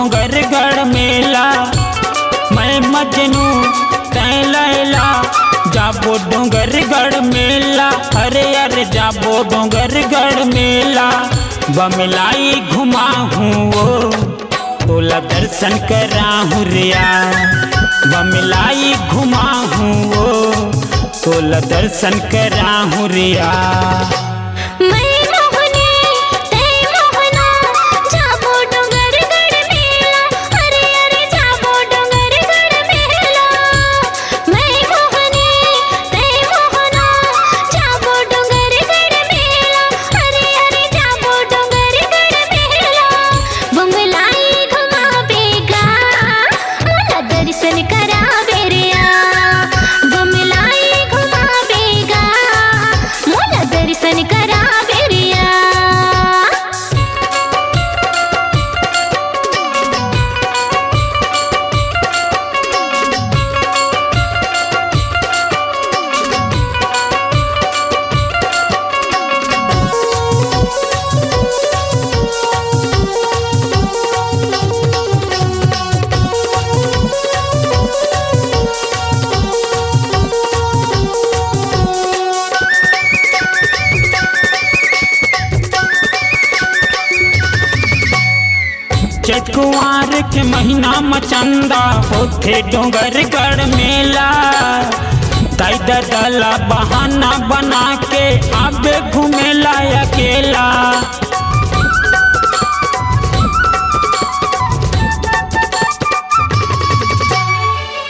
डोंगरगढ़ मेला। मैं मजनू तै लैला जाबो डोंगरगढ़ मेला। अरे अरे जाबो डोंगरगढ़ मेला। बमलाई घुमा हूँ वो तोला दर्शन कराहूँ रिया। बमलाई घुमा हूँ वो तोला दर्शन कराहूँ रिया। चैत कुंवार के महीना मचंदा होथे डोंगरगढ़ मेला। ताई दला बहाना बना के आबे घूमेला अकेला।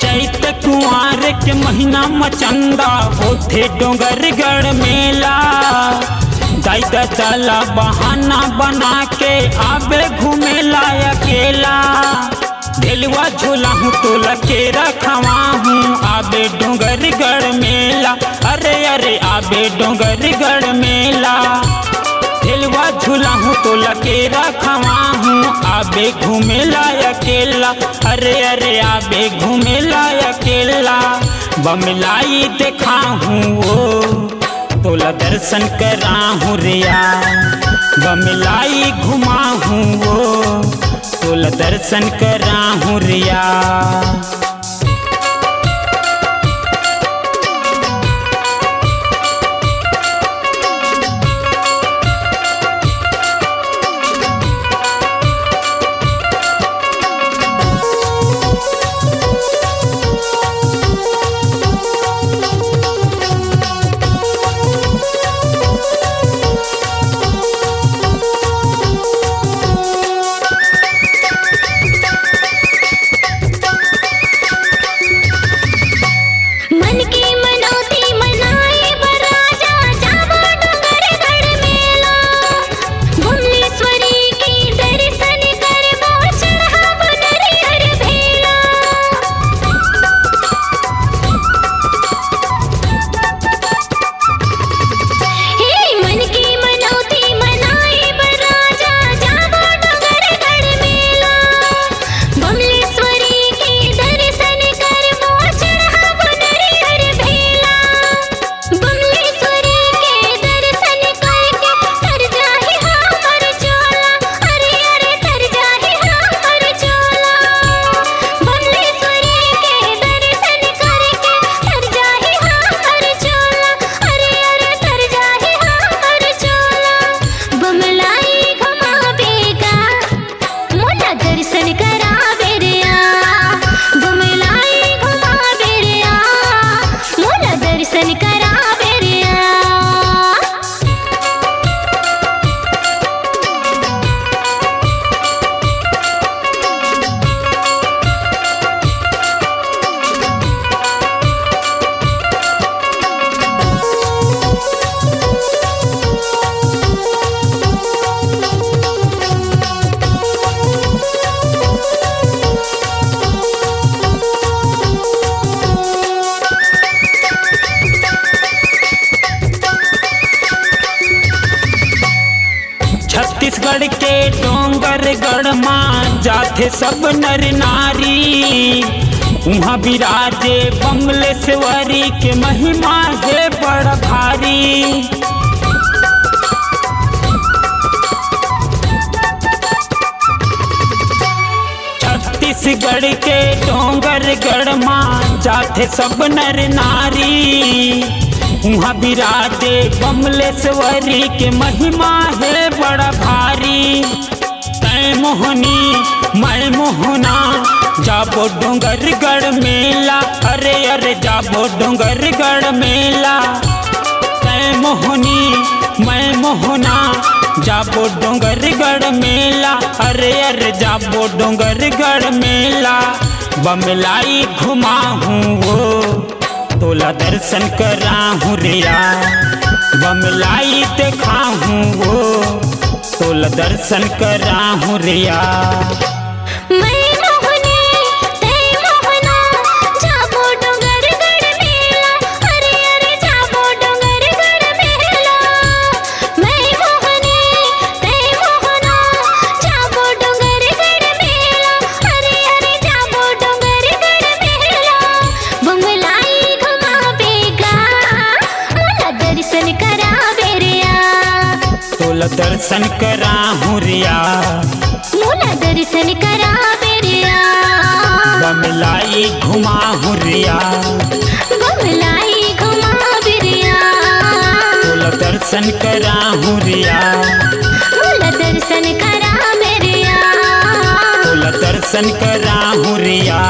चैत कुंवार के महीना मचंदा होथे डोंगरगढ़ मेला। दाई दला बहाना बना के आबे घूमेला अकेला। ढेलवा झूला हूँ तो लके रखवा हूँ आबे डोंगरगढ़ मेला। अरे अरे आबे डोंगरगढ़ मेला। ढेलवा झूला हूँ तो लके रखवा हूँ आबे घूमेला अकेला। अरे अरे आबे घूमेला अकेला। बमलाई देखा हूँ वो तोला दर्शन कराहूँ रिया। बमलाई घुमा हूँ वो तोला दर्शन कराहूँ रिया। छत्तीसगढ़ के डोंगरगढ़ मां जाथे सब नर नारी। उहाँ विराजे बमलेश्वरी के महिमा है बड़ भारी। छत्तीसगढ़ के डोंगर गढ़ माँ जाते सब नर नारी। वहाँ विराजे बमलेश्वरी के महिमा है बड़ा भारी। तै मोहनी मैं मोहना जाबो डोंगरगढ़ मेला, अरे अरे जाबो डोंगरगढ़ मेला। तै मोहनी मैं मोहना जाबो डोंगरगढ़ मेला, अरे अरे जाबो डोंगरगढ़ मेला। बमलाई घुमा हूँ वो तोला दर्शन करा हूँ रिया, बमलाई देखा हूँ वो तोला दर्शन करा हूँ रिया। दर्शन करा हूँ रिया, मोला दर्शन करा बेरिया। बमलाई घुमा हूँ रिया, बमलाई घुमा बेरिया। मोला दर्शन करा हूँ रिया, मोला दर्शन करा बेरिया। मोला दर्शन करा हूँ रिया।